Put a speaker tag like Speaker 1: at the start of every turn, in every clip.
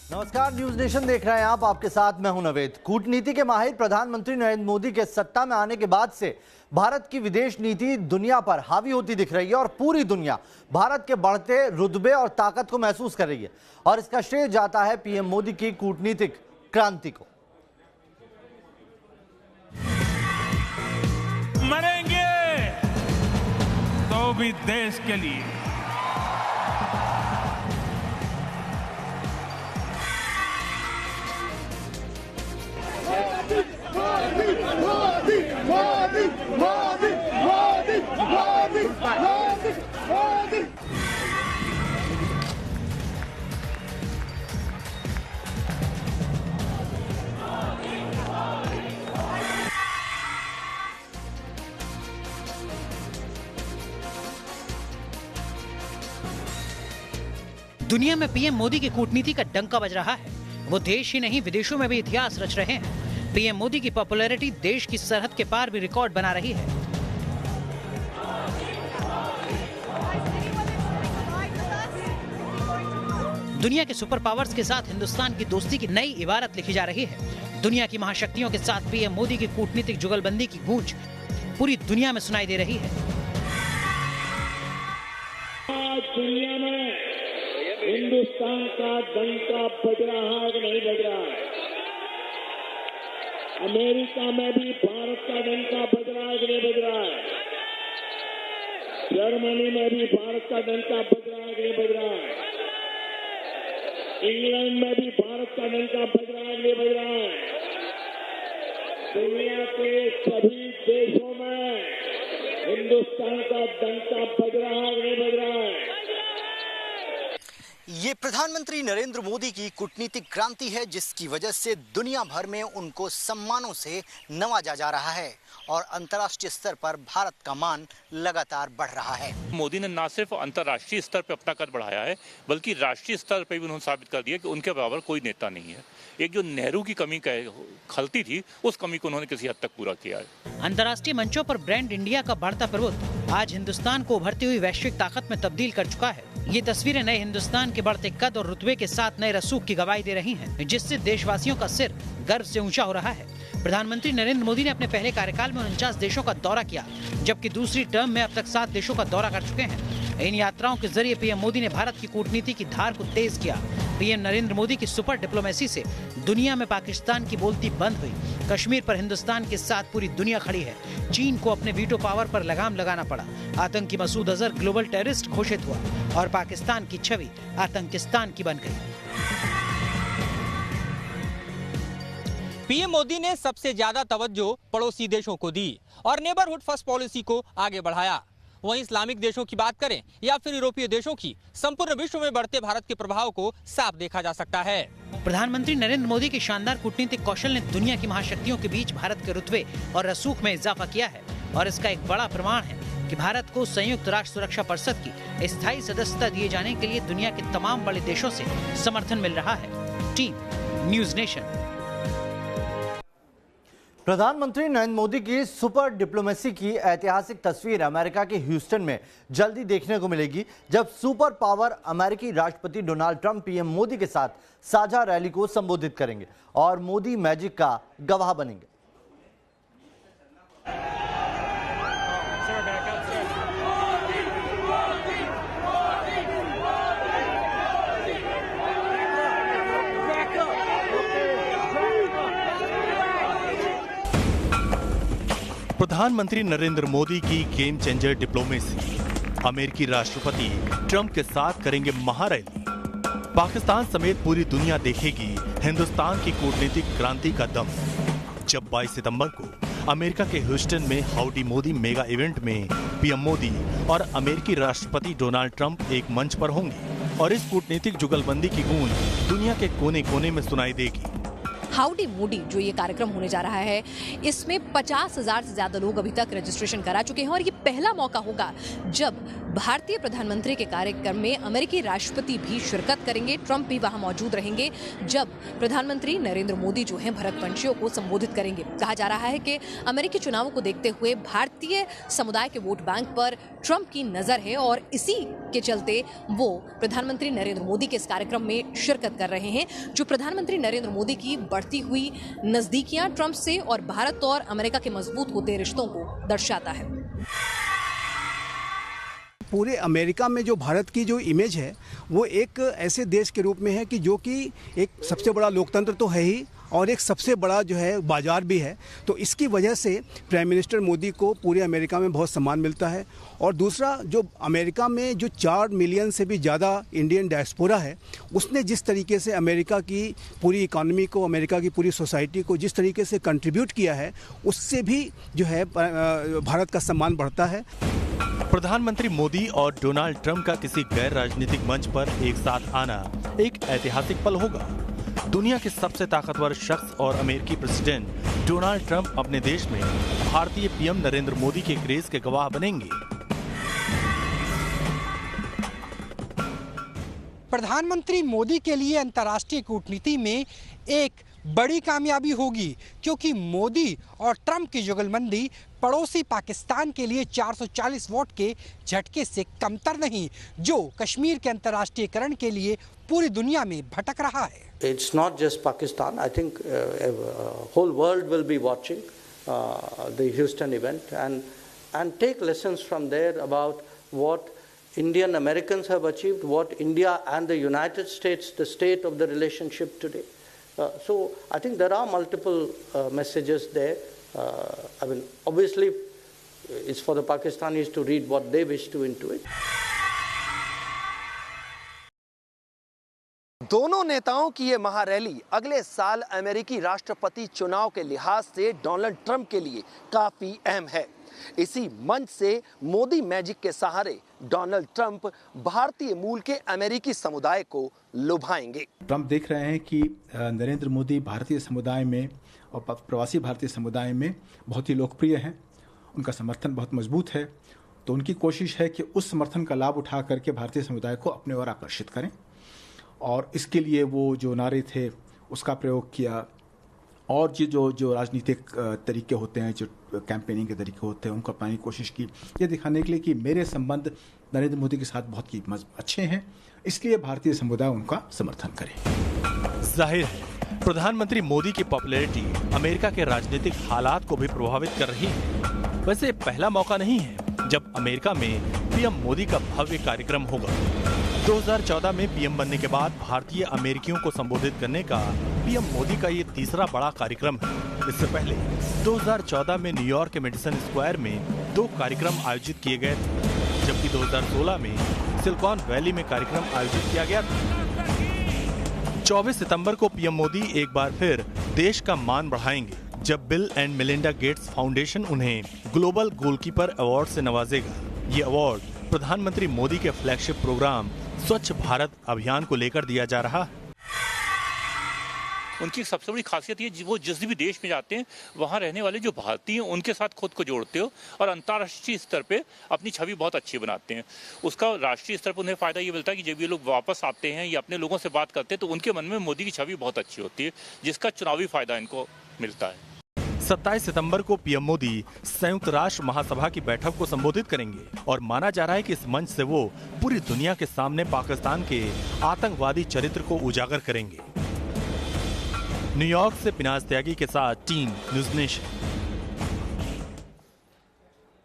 Speaker 1: नमस्कार, news nation देख रहे हैं आप। आपके साथ मैं हूं नवेद। कूटनीति के माहिर प्रधानमंत्री नरेंद्र मोदी के सत्ता में आने के बाद से भारत की विदेश नीति दुनिया पर हावी होती दिख रही है और पूरी दुनिया भारत के बढ़ते रुतबे और ताकत को महसूस कर रही है और इसका श्रेय जाता है पीएम मोदी की कूटनीतिक क्रांति को।
Speaker 2: मरेंगे तो भी देश के लिए।
Speaker 3: दुनिया में पीएम मोदी की कूटनीति का डंका बज रहा है। वो देश ही नहीं विदेशों में भी इतिहास रच रहे हैं। पीएम मोदी की पॉपुलैरिटी देश की सरहद के पार भी रिकॉर्ड बना रही है। दुनिया के सुपर पावर्स के साथ हिंदुस्तान की दोस्ती की नई इबारत लिखी जा रही है। दुनिया की महाशक्तियों के साथ पीएम मोदी की कूटनीतिक जुगलबंदी की गूंज पूरी दुनिया में सुनाई दे रही है।
Speaker 4: आज दुनिया में हिंदुस्तान का डंका बज रहा है कि नहीं बज रहा है? अमेरिका में भी भारत का डंका बज रहा है कि नहीं बज रहा है? जर्मनी में भी भारत का डंका बज रहा है कि नहीं बज रहा है? इंग्लैंड में भी भारत का डंका बज रहा है कि नहीं बज रहा है? दुनिया के सभी देशों में हिंदुस्तान का डंका बज रहा है कि नहीं बज रहा है?
Speaker 1: ये प्रधानमंत्री नरेंद्र मोदी की कूटनीतिक क्रांति है, जिसकी वजह से दुनिया भर में उनको सम्मानों से नवाजा जा रहा है और अंतर्राष्ट्रीय स्तर पर भारत का मान लगातार बढ़ रहा है।
Speaker 5: मोदी ने न सिर्फ अंतर्राष्ट्रीय स्तर पर अपना कद बढ़ाया है, बल्कि राष्ट्रीय स्तर पर भी उन्होंने साबित कर दिया कि उनके बराबर कोई नेता नहीं है। एक जो नेहरू की कमी खलती थी, उस कमी को उन्होंने किसी हद तक पूरा किया है।
Speaker 3: अंतर्राष्ट्रीय मंचों पर ब्रांड इंडिया का बढ़ता प्रभुत्व आज हिंदुस्तान को उभरती हुई वैश्विक ताकत में तब्दील कर चुका है। ये तस्वीरें नए हिंदुस्तान के बढ़ते कद और रुतबे के साथ नए रसूख की गवाही दे रही हैं, जिससे देशवासियों का सिर गर्व से ऊंचा हो रहा है। प्रधानमंत्री नरेंद्र मोदी ने अपने पहले कार्यकाल में 49 देशों का दौरा किया, जबकि दूसरी टर्म में अब तक 7 देशों का दौरा कर चुके हैं। इन यात्राओं के जरिए पीएम मोदी ने भारत की कूटनीति की धार को तेज किया। पीएम नरेंद्र मोदी की सुपर डिप्लोमेसी से दुनिया में पाकिस्तान की बोलती बंद हुई। कश्मीर पर हिंदुस्तान के साथ पूरी दुनिया खड़ी है। चीन को अपने वीटो पावर पर लगाम लगाना पड़ा। आतंकी मसूद अजहर ग्लोबल टेररिस्ट घोषित हुआ और पाकिस्तान की छवि आतंकिस्तान की बन गई।
Speaker 6: पीएम मोदी ने सबसे ज्यादा तवज्जो पड़ोसी देशों को दी और नेबरहुड फर्स्ट पॉलिसी को आगे बढ़ाया। वहीं इस्लामिक देशों की बात करें या फिर यूरोपीय देशों की, संपूर्ण विश्व में बढ़ते भारत के प्रभाव को साफ देखा जा सकता है।
Speaker 3: प्रधानमंत्री नरेंद्र मोदी के शानदार कूटनीतिक कौशल ने दुनिया की महाशक्तियों के बीच भारत के रुतबे और रसूख में इजाफा किया है और इसका एक बड़ा प्रमाण है कि भारत को संयुक्त राष्ट्र सुरक्षा परिषद की स्थायी सदस्यता दिए जाने के लिए दुनिया के तमाम बड़े देशों से समर्थन मिल रहा है। Team news nation.
Speaker 1: प्रधानमंत्री नरेंद्र मोदी की सुपर डिप्लोमेसी की ऐतिहासिक तस्वीर अमेरिका के ह्यूस्टन में जल्दी देखने को मिलेगी, जब सुपर पावर अमेरिकी राष्ट्रपति डोनाल्ड ट्रंप पीएम मोदी के साथ साझा रैली को संबोधित करेंगे और मोदी मैजिक का गवाह बनेंगे।
Speaker 7: प्रधानमंत्री नरेंद्र मोदी की गेम चेंजर डिप्लोमेसी, अमेरिकी राष्ट्रपति ट्रंप के साथ करेंगे महारैली। पाकिस्तान समेत पूरी दुनिया देखेगी हिंदुस्तान की कूटनीतिक क्रांति का दम, जब 22 सितंबर को अमेरिका के ह्यूस्टन में हाउडी मोदी मेगा इवेंट में पीएम मोदी और अमेरिकी राष्ट्रपति डोनाल्ड ट्रंप एक मंच पर होंगे और इस कूटनीतिक जुगलबंदी की गूंज दुनिया के कोने कोने में सुनाई देगी।
Speaker 8: हाउडी मोदी जो ये कार्यक्रम होने जा रहा है, इसमें 50,000 से ज्यादा लोग अभी तक रजिस्ट्रेशन करा चुके हैं और ये पहला मौका होगा जब भारतीय प्रधानमंत्री के कार्यक्रम में अमेरिकी राष्ट्रपति भी शिरकत करेंगे। ट्रंप भी वहां मौजूद रहेंगे जब प्रधानमंत्री नरेंद्र मोदी जो हैं भरतवंशियों को संबोधित करेंगे। कहा जा रहा है कि अमेरिकी चुनावों को देखते हुए भारतीय समुदाय के वोट बैंक पर ट्रंप की नजर है और इसी के चलते वो प्रधानमंत्री नरेंद्र मोदी के इस कार्यक्रम में शिरकत कर रहे हैं, जो प्रधानमंत्री नरेंद्र मोदी की बढ़ती हुई नजदीकियां ट्रंप से और भारत और अमेरिका के मजबूत होते रिश्तों को दर्शाता है।
Speaker 9: पूरे अमेरिका में जो भारत की जो इमेज है वो एक ऐसे देश के रूप में है कि जो कि एक सबसे बड़ा लोकतंत्र तो है ही और एक सबसे बड़ा जो है बाजार भी है। तो इसकी वजह से प्राइम मिनिस्टर मोदी को पूरे अमेरिका में बहुत सम्मान मिलता है। और दूसरा, जो अमेरिका में जो 4 मिलियन से भी ज़्यादा इंडियन डायस्पोरा है, उसने जिस तरीके से अमेरिका की पूरी इकॉनमी को, अमेरिका की पूरी सोसाइटी को जिस तरीके से कंट्रीब्यूट किया है, उससे भी जो है भारत का सम्मान बढ़ता है।
Speaker 7: प्रधानमंत्री मोदी और डोनाल्ड ट्रंप का किसी गैर राजनीतिक मंच पर एक साथ आना एक ऐतिहासिक पल होगा। दुनिया के सबसे ताकतवर शख्स और अमेरिकी प्रेसिडेंट डोनाल्ड ट्रंप अपने देश में भारतीय पीएम नरेंद्र मोदी के क्रेज के गवाह बनेंगे।
Speaker 6: प्रधानमंत्री मोदी के लिए अंतर्राष्ट्रीय कूटनीति में एक बड़ी कामयाबी होगी, क्योंकि मोदी और ट्रंप की जुगलबंदी पड़ोसी पाकिस्तान के लिए 440 वोट के झटके से कमतर नहीं, जो कश्मीर के अंतर्राष्ट्रीयकरण के लिए पूरी दुनिया में भटक रहा है।
Speaker 10: It's not just Pakistan. I think whole world will be watching the Houston event and take lessons from there about what Indian Americans have achieved, what India and the United States, the state of the relationship today. So I think there are multiple messages there. I mean, obviously, it's for the Pakistanis to read what they wish to into it.
Speaker 11: दोनों नेताओं की ये महारैली अगले साल अमेरिकी राष्ट्रपति चुनाव के लिहाज से डोनाल्ड ट्रंप के लिए काफी अहम है। इसी मंच से मोदी मैजिक के सहारे डोनाल्ड ट्रंप भारतीय मूल के अमेरिकी समुदाय को लुभाएंगे।
Speaker 12: ट्रंप देख रहे हैं कि नरेंद्र मोदी भारतीय समुदाय में और प्रवासी भारतीय समुदाय में बहुत ही लोकप्रिय हैं, उनका समर्थन बहुत मजबूत है। तो उनकी कोशिश है कि उस समर्थन का लाभ उठा करके भारतीय समुदाय को अपने ओर आकर्षित करें, और इसके लिए वो जो नारे थे उसका प्रयोग किया, और जो राजनीतिक तरीके होते हैं, जो कैंपेनिंग के तरीके होते हैं, उनको अपनाने की कोशिश की, ये दिखाने के लिए कि मेरे संबंध नरेंद्र मोदी के साथ बहुत ही अच्छे हैं, इसलिए भारतीय समुदाय उनका समर्थन करे।
Speaker 7: जाहिर है प्रधानमंत्री मोदी की पॉपुलैरिटी अमेरिका के राजनीतिक हालात को भी प्रभावित कर रही है। वैसे पहला मौका नहीं है जब अमेरिका में पीएम मोदी का भव्य कार्यक्रम होगा। 2014 में पीएम बनने के बाद भारतीय अमेरिकियों को संबोधित करने का पीएम मोदी का ये तीसरा बड़ा कार्यक्रम है। इससे पहले 2014 में न्यूयॉर्क के मेडिसन स्क्वायर में 2 कार्यक्रम आयोजित किए गए थे, जबकि 2016 में सिलिकॉन वैली में कार्यक्रम आयोजित किया गया था। 24 सितंबर को पीएम मोदी एक बार फिर देश का मान बढ़ाएंगे, जब bill and Melinda Gates foundation उन्हें ग्लोबल गोलकीपर अवार्ड से नवाजेगा। ये अवार्ड प्रधानमंत्री मोदी के फ्लैगशिप प्रोग्राम स्वच्छ भारत अभियान को लेकर दिया जा रहा है।
Speaker 5: उनकी सबसे बड़ी खासियत ये, वो जिस भी देश में जाते हैं वहाँ रहने वाले जो भारतीय हैं उनके साथ खुद को जोड़ते हो और अंतर्राष्ट्रीय स्तर पे अपनी छवि बहुत अच्छी बनाते हैं। उसका राष्ट्रीय स्तर पर उन्हें फायदा ये मिलता है कि जब ये लोग वापस आते हैं या अपने लोगों से बात करते हैं तो उनके मन में मोदी की छवि बहुत अच्छी होती है, जिसका चुनावी फायदा इनको मिलता है।
Speaker 7: 27 सितंबर को पीएम मोदी संयुक्त राष्ट्र महासभा की बैठक को संबोधित करेंगे और माना जा रहा है कि इस मंच से वो पूरी दुनिया के सामने पाकिस्तान के आतंकवादी चरित्र को उजागर करेंगे। न्यूयॉर्क से पिनाज त्यागी के साथ टीम न्यूज़ नेशन।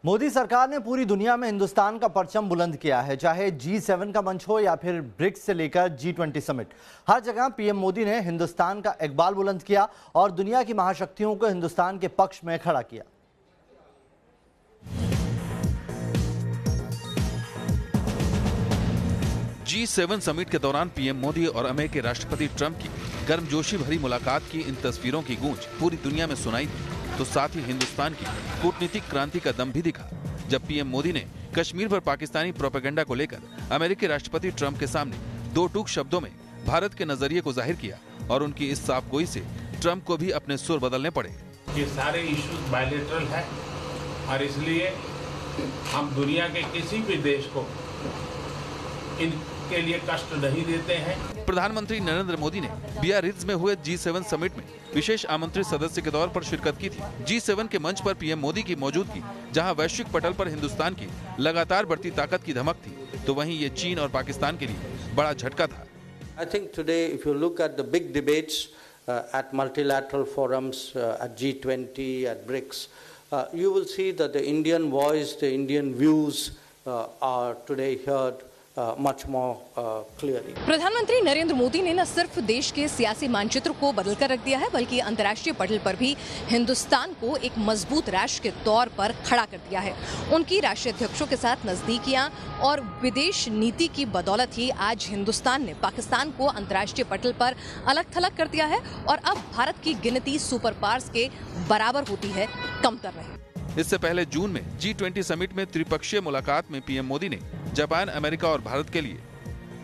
Speaker 1: मोदी सरकार ने पूरी दुनिया में हिंदुस्तान का परचम बुलंद किया है, चाहे G7 का मंच हो या फिर ब्रिक्स से लेकर G20 समिट। हर जगह पीएम मोदी ने हिंदुस्तान का इकबाल बुलंद किया और दुनिया की महाशक्तियों को हिंदुस्तान के पक्ष में खड़ा किया।
Speaker 13: G7 समिट के दौरान पीएम मोदी और अमेरिकी राष्ट्रपति ट्रंप की गर्मजोशी भरी मुलाकात की इन तस्वीरों की गूंज पूरी दुनिया में सुनाई दी, तो साथ ही हिंदुस्तान की कूटनीतिक क्रांति का दम भी दिखा, जब पीएम मोदी ने कश्मीर पर पाकिस्तानी प्रोपेगेंडा को लेकर अमेरिकी राष्ट्रपति ट्रंप के सामने 2 टूक शब्दों में भारत के नजरिए को जाहिर किया और उनकी इस साफगोई से ट्रंप को भी अपने सुर बदलने पड़े।
Speaker 2: ये सारे इश्यूज बायलैटरल है और इसलिए हम दुनिया के किसी भी देश को इनके लिए कष्ट नहीं देते हैं।
Speaker 13: प्रधानमंत्री नरेंद्र मोदी ने बियारित्ज में हुए G7 समिट में विशेष आमंत्रित सदस्य के तौर पर शिरकत की थी। G7 के मंच पर पीएम मोदी की मौजूदगी जहां वैश्विक पटल पर हिंदुस्तान की लगातार बढ़ती ताकत की धमक थी, तो वहीं ये चीन और पाकिस्तान के लिए बड़ा झटका था।
Speaker 10: I think today, if you look at the big debates at multilateral forums, at G20, at BRICS, you will see that the Indian voice, the Indian views are today heard much more clearly.
Speaker 8: प्रधानमंत्री नरेंद्र मोदी ने न सिर्फ देश के सियासी मानचित्र को बदलकर रख दिया है, बल्कि अंतर्राष्ट्रीय पटल पर भी हिंदुस्तान को एक मजबूत राष्ट्र के तौर पर खड़ा कर दिया है। उनकी राष्ट्रीय अध्यक्षों के साथ नजदीकियां और विदेश नीति की बदौलत ही आज हिंदुस्तान ने पाकिस्तान को अंतर्राष्ट्रीय पटल पर अलग थलग कर दिया है और अब भारत की गिनती सुपर पावर्स के बराबर होती है, कमतर नहीं।
Speaker 13: इससे पहले जून में G20 समिट में त्रिपक्षीय मुलाकात में पीएम मोदी ने जापान, अमेरिका और भारत के लिए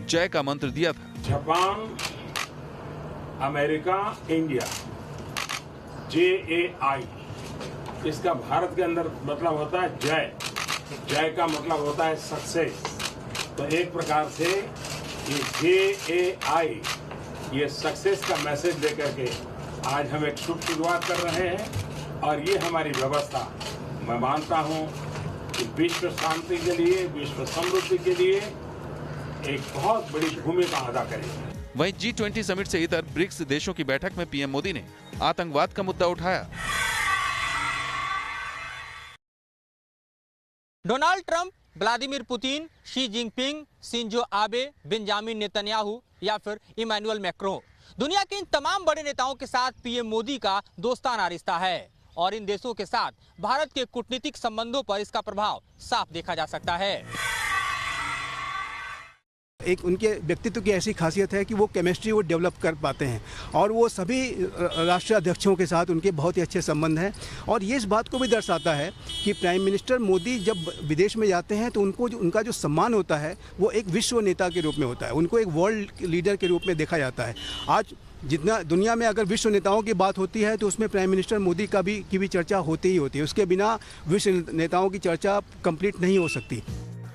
Speaker 13: जय का मंत्र दिया था।
Speaker 2: जापान, अमेरिका, इंडिया, JAI, इसका भारत के अंदर मतलब होता है जय। जय का मतलब होता है सक्सेस। तो एक प्रकार से ये JAI ये सक्सेस का मैसेज देकर के आज हम एक शुभ शुरुआत कर रहे हैं और ये हमारी व्यवस्था, मैं मानता हूं कि विश्व शांति के लिए, विश्व समृद्धि के लिए एक बहुत बड़ी भूमिका अदा करेगी।
Speaker 13: वहीं G20 समिट से इतर ब्रिक्स देशों की बैठक में पीएम मोदी ने आतंकवाद का मुद्दा उठाया।
Speaker 6: Donald Trump, Vladimir Putin, Xi Jinping, Shinzo Abe, Benjamin Netanyahu या फिर इमैनुअल मैक्रों, दुनिया के इन तमाम बड़े नेताओं के साथ पीएम मोदी का दोस्ताना रिश्ता है और इन देशों के साथ भारत के कूटनीतिक संबंधों पर इसका प्रभाव साफ देखा जा सकता है।
Speaker 9: एक उनके व्यक्तित्व की ऐसी खासियत है कि वो केमिस्ट्री वो डेवलप कर पाते हैं और वो सभी राष्ट्रीय अध्यक्षों के साथ उनके बहुत ही अच्छे संबंध हैं और ये इस बात को भी दर्शाता है कि प्राइम मिनिस्टर मोदी जब विदेश में जाते हैं तो उनका जो सम्मान होता है वो एक विश्व नेता के रूप में होता है, उनको एक वर्ल्ड लीडर के रूप में देखा जाता है। आज जितना दुनिया में अगर विश्व नेताओं की बात होती है तो उसमें प्राइम मिनिस्टर मोदी की भी चर्चा होती ही होती है, उसके बिना विश्व नेताओं की चर्चा कंप्लीट नहीं हो सकती।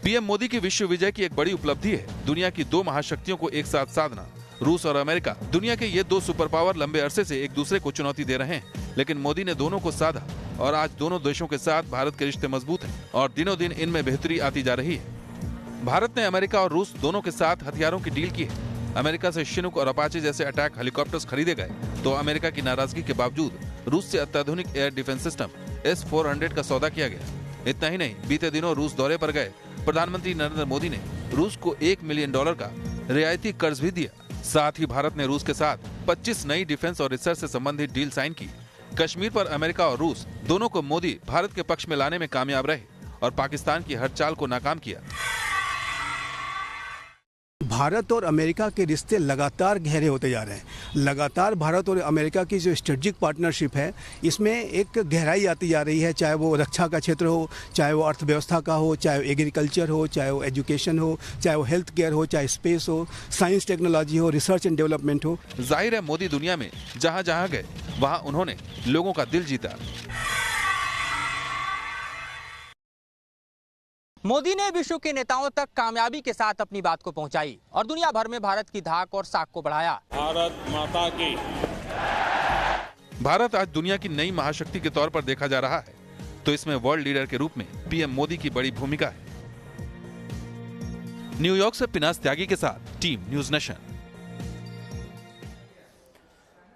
Speaker 13: पीएम मोदी की विश्व विजय की एक बड़ी उपलब्धि है दुनिया की दो महाशक्तियों को एक साथ साधना। रूस और अमेरिका, दुनिया के ये दो सुपर पावर लंबे अरसे से एक दूसरे को चुनौती दे रहे हैं, लेकिन मोदी ने दोनों को साधा और आज दोनों देशों के साथ भारत के रिश्ते मजबूत हैं और दिनों दिन इनमें बेहतरी आती जा रही है। भारत ने अमेरिका और रूस दोनों के साथ हथियारों की डील की है। अमेरिका से शिनुक और अपाचे जैसे अटैक हेलीकॉप्टर्स खरीदे गए, तो अमेरिका की नाराजगी के बावजूद रूस से अत्याधुनिक एयर डिफेंस सिस्टम S-400 का सौदा किया गया। इतना ही नहीं, बीते दिनों रूस दौरे पर गए प्रधानमंत्री नरेंद्र मोदी ने रूस को $1 मिलियन का रियायती कर्ज भी दिया। साथ ही भारत ने रूस के साथ 25 नई डिफेंस और रिसर्च से संबंधित डील साइन की। कश्मीर पर अमेरिका और रूस दोनों को मोदी भारत के पक्ष में लाने में कामयाब रहे और पाकिस्तान की हर चाल को नाकाम किया।
Speaker 9: भारत और अमेरिका के रिश्ते लगातार गहरे होते जा रहे हैं। लगातार भारत और अमेरिका की जो स्ट्रेटेजिक पार्टनरशिप है, इसमें एक गहराई आती जा रही है, चाहे वो रक्षा का क्षेत्र हो, चाहे वो अर्थव्यवस्था का हो, चाहे वो एग्रीकल्चर हो, चाहे वो एजुकेशन हो, चाहे वो हेल्थ केयर हो, चाहे स्पेस हो, साइंस टेक्नोलॉजी हो, रिसर्च एंड डेवलपमेंट हो।
Speaker 13: जाहिर है मोदी दुनिया में जहाँ जहाँ गए वहाँ उन्होंने लोगों का दिल जीता।
Speaker 6: मोदी ने विश्व के नेताओं तक कामयाबी के साथ अपनी बात को पहुंचाई और दुनिया भर में भारत की धाक और साख को बढ़ाया।
Speaker 2: भारत माता की।
Speaker 13: भारत आज दुनिया की नई महाशक्ति के तौर पर देखा जा रहा है, तो इसमें वर्ल्ड लीडर के रूप में पीएम मोदी की बड़ी भूमिका है। न्यूयॉर्क से पिनास त्यागी के साथ टीम न्यूज नेशन।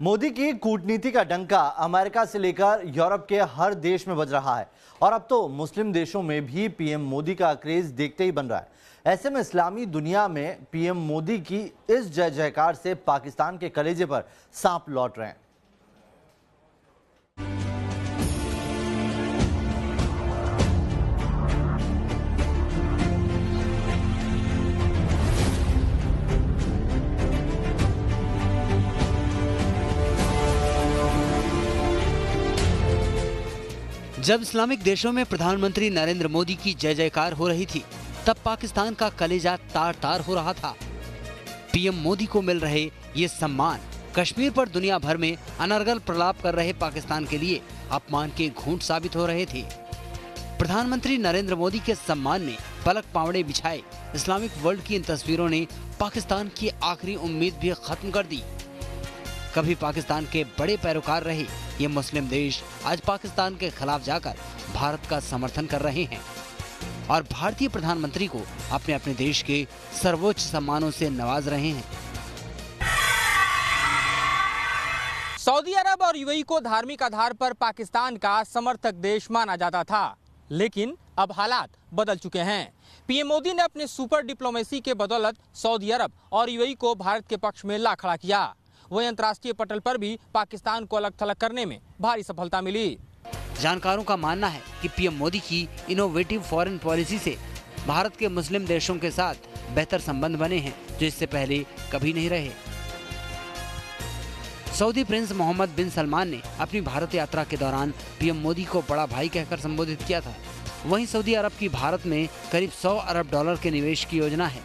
Speaker 1: मोदी की कूटनीति का डंका अमेरिका से लेकर यूरोप के हर देश में बज रहा है और अब तो मुस्लिम देशों में भी पीएम मोदी का क्रेज देखते ही बन रहा है। ऐसे में इस्लामी दुनिया में पीएम मोदी की इस जय जयकार से पाकिस्तान के कलेजे पर सांप लौट रहे हैं।
Speaker 3: जब इस्लामिक देशों में प्रधानमंत्री नरेंद्र मोदी की जय जयकार हो रही थी, तब पाकिस्तान का कलेजा तार तार हो रहा था। पीएम मोदी को मिल रहे ये सम्मान कश्मीर पर दुनिया भर में अनर्गल प्रलाप कर रहे पाकिस्तान के लिए अपमान के घूंट साबित हो रहे थे। प्रधानमंत्री नरेंद्र मोदी के सम्मान में पलक पावड़े बिछाए इस्लामिक वर्ल्ड की इन तस्वीरों ने पाकिस्तान की आखिरी उम्मीद भी खत्म कर दी। कभी पाकिस्तान के बड़े पैरोकार रहे ये मुस्लिम देश आज पाकिस्तान के खिलाफ जाकर भारत का समर्थन कर रहे हैं और भारतीय प्रधानमंत्री को अपने अपने देश के सर्वोच्च सम्मानों से नवाज रहे हैं।
Speaker 6: सऊदी अरब और यूएई को धार्मिक आधार पर पाकिस्तान का समर्थक देश माना जाता था, लेकिन अब हालात बदल चुके हैं। पीएम मोदी ने अपने सुपर डिप्लोमेसी के बदौलत सऊदी अरब और यूएई को भारत के पक्ष में ला खड़ा किया। वहीं अंतर्राष्ट्रीय पटल पर भी पाकिस्तान को अलग थलग करने में भारी सफलता मिली।
Speaker 3: जानकारों का मानना है कि पीएम मोदी की इनोवेटिव फॉरेन पॉलिसी से भारत के मुस्लिम देशों के साथ बेहतर संबंध बने हैं जो इससे पहले कभी नहीं रहे। सऊदी प्रिंस मोहम्मद बिन सलमान ने अपनी भारत यात्रा के दौरान पीएम मोदी को बड़ा भाई कहकर संबोधित किया था। वहीं सऊदी अरब की भारत में करीब 100 अरब डॉलर के निवेश की योजना है।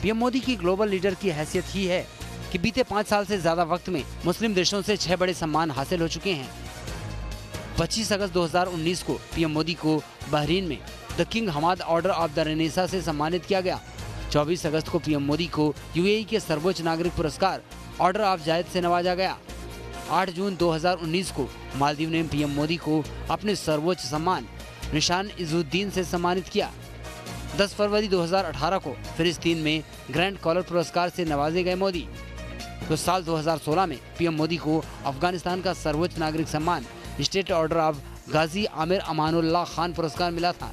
Speaker 3: पीएम मोदी की ग्लोबल लीडर की हैसियत ही है कि बीते 5 साल से ज्यादा वक्त में मुस्लिम देशों से 6 बड़े सम्मान हासिल हो चुके हैं। 25 अगस्त 2019 को पीएम मोदी को बहरीन में the King Hamad Order of the Renaissance से सम्मानित किया गया। 24 अगस्त को पीएम मोदी को यूएई के सर्वोच्च नागरिक पुरस्कार ऑर्डर ऑफ जायद से नवाजा गया। 8 जून 2019 को मालदीव ने पीएम मोदी को अपने सर्वोच्च सम्मान निशान इजुद्दीन से सम्मानित किया। 10 फरवरी 2018 को फिलिस्तीन में ग्रैंड कॉलर पुरस्कार से नवाजे गए मोदी। तो साल 2016 में पीएम मोदी को अफगानिस्तान का सर्वोच्च नागरिक सम्मान स्टेट ऑर्डर ऑफ गाजी आमिर अमानुल्लाह खान पुरस्कार मिला था।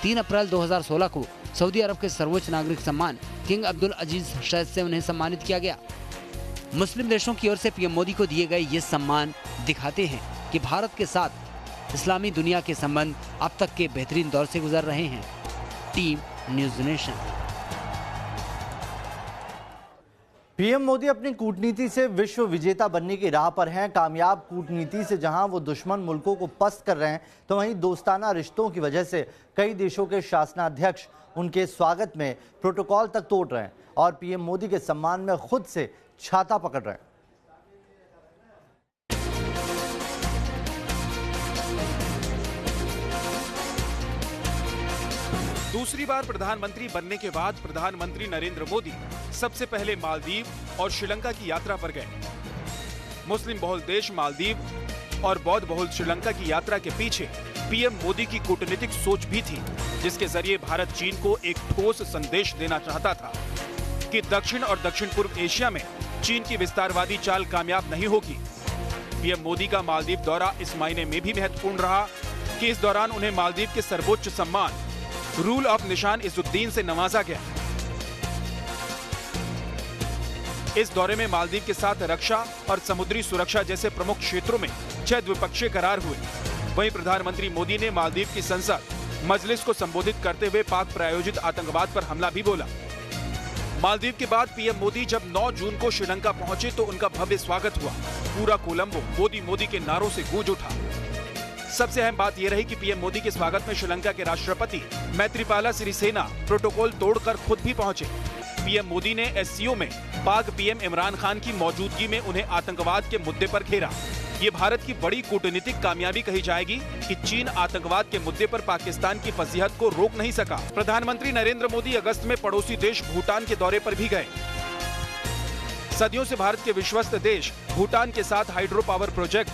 Speaker 3: 3 अप्रैल 2016 को सऊदी अरब के सर्वोच्च नागरिक सम्मान किंग अब्दुल अजीज शैद से उन्हें सम्मानित किया गया। मुस्लिम देशों की ओर से पीएम मोदी को दिए गए ये सम्मान दिखाते हैं कि भारत के साथ इस्लामी दुनिया के संबंध अब तक के बेहतरीन दौर से गुजर रहे हैं। Team news nation.
Speaker 1: PM Modi अपनी कूटनीति से विश्व विजेता बनने की राह पर हैं। कामयाब कूटनीति से जहां वो दुश्मन मुल्कों को पस्त कर रहे हैं, तो वहीं दोस्ताना रिश्तों की वजह से कई देशों के शासनाध्यक्ष उनके स्वागत में प्रोटोकॉल तक तोड़ रहे हैं और पीएम मोदी के सम्मान में खुद से छाता पकड़ रहे हैं।
Speaker 14: दूसरी बार प्रधानमंत्री बनने के बाद प्रधानमंत्री नरेंद्र मोदी सबसे पहले मालदीव और श्रीलंका की यात्रा पर गए। मुस्लिम बहुल देश मालदीव और बौद्ध बहुल श्रीलंका की यात्रा के पीछे पीएम मोदी की कूटनीतिक सोच भी थी, जिसके जरिए भारत चीन को एक ठोस संदेश देना चाहता था कि दक्षिण और दक्षिण पूर्व एशिया में चीन की विस्तारवादी चाल कामयाब नहीं होगी। पीएम मोदी का मालदीव दौरा इस मायने में भी महत्वपूर्ण रहा कि इस दौरान उन्हें मालदीव के सर्वोच्च सम्मान रूल ऑफ निशान इजुद्दीन से नवाजा गया। इस दौरे में मालदीव के साथ रक्षा और समुद्री सुरक्षा जैसे प्रमुख क्षेत्रों में 6 द्विपक्षीय करार हुए। वहीं प्रधानमंत्री मोदी ने मालदीव की संसद मजलिस को संबोधित करते हुए पाक प्रायोजित आतंकवाद पर हमला भी बोला। मालदीव के बाद पीएम मोदी जब 9 जून को श्रीलंका पहुंचे तो उनका भव्य स्वागत हुआ। पूरा कोलंबो मोदी मोदी के नारों से गूंज उठा। सबसे अहम बात यह रही कि पीएम मोदी के स्वागत में श्रीलंका के राष्ट्रपति मैत्रीपाला सिरिसेना प्रोटोकॉल तोड़कर खुद भी पहुंचे। पीएम मोदी ने एससीओ में पाक पीएम इमरान खान की मौजूदगी में उन्हें आतंकवाद के मुद्दे पर घेरा। ये भारत की बड़ी कूटनीतिक कामयाबी कही जाएगी कि चीन आतंकवाद के मुद्दे पर पाकिस्तान की फजीहत को रोक नहीं सका। प्रधानमंत्री नरेंद्र मोदी अगस्त में पड़ोसी देश भूटान के दौरे पर भी गए। सदियों से भारत के विश्वस्त देश भूटान के साथ hydro power project,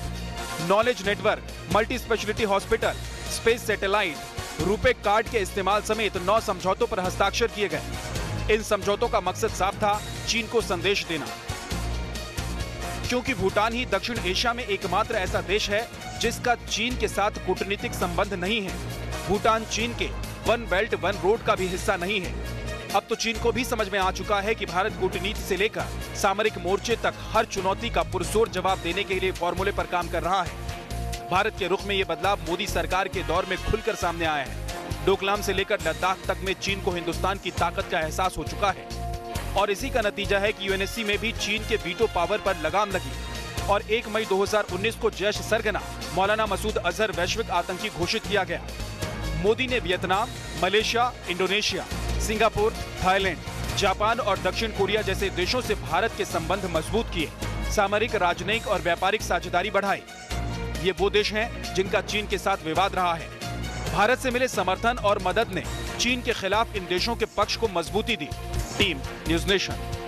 Speaker 14: knowledge network, multi speciality hospital, space satellite, RuPay card के इस्तेमाल समेत 9 समझौतों पर हस्ताक्षर किए गए। इन समझौतों का मकसद साफ था, चीन को संदेश देना। क्योंकि भूटान ही दक्षिण एशिया में एकमात्र ऐसा देश है जिसका चीन के साथ कूटनीतिक संबंध नहीं है। भूटान चीन के वन बेल्ट वन रोड का भी हिस्सा नहीं है। अब तो चीन को भी समझ में आ चुका है कि भारत कूटनीति से लेकर सामरिक मोर्चे तक हर चुनौती का पुरजोर जवाब देने के लिए फॉर्मूले पर काम कर रहा है। भारत के रुख में ये बदलाव मोदी सरकार के दौर में खुलकर सामने आया है। डोकलाम से लेकर लद्दाख तक में चीन को हिंदुस्तान की ताकत का एहसास हो चुका है और इसी का नतीजा है कि यूएनएससी में भी चीन के वीटो पावर पर लगाम लगी और 1 मई 2019 को जैश सरगना मौलाना मसूद अजहर वैश्विक आतंकी घोषित किया गया। मोदी ने Vietnam, Malaysia, Indonesia, Singapore, Thailand, Japan और दक्षिण कोरिया जैसे देशों से भारत के संबंध मजबूत किए, सामरिक, राजनयिक और व्यापारिक साझेदारी बढ़ाई। ये वो देश हैं जिनका चीन के साथ विवाद रहा है। भारत से मिले समर्थन और मदद ने चीन के खिलाफ इन देशों के पक्ष को मजबूती दी। Team news nation.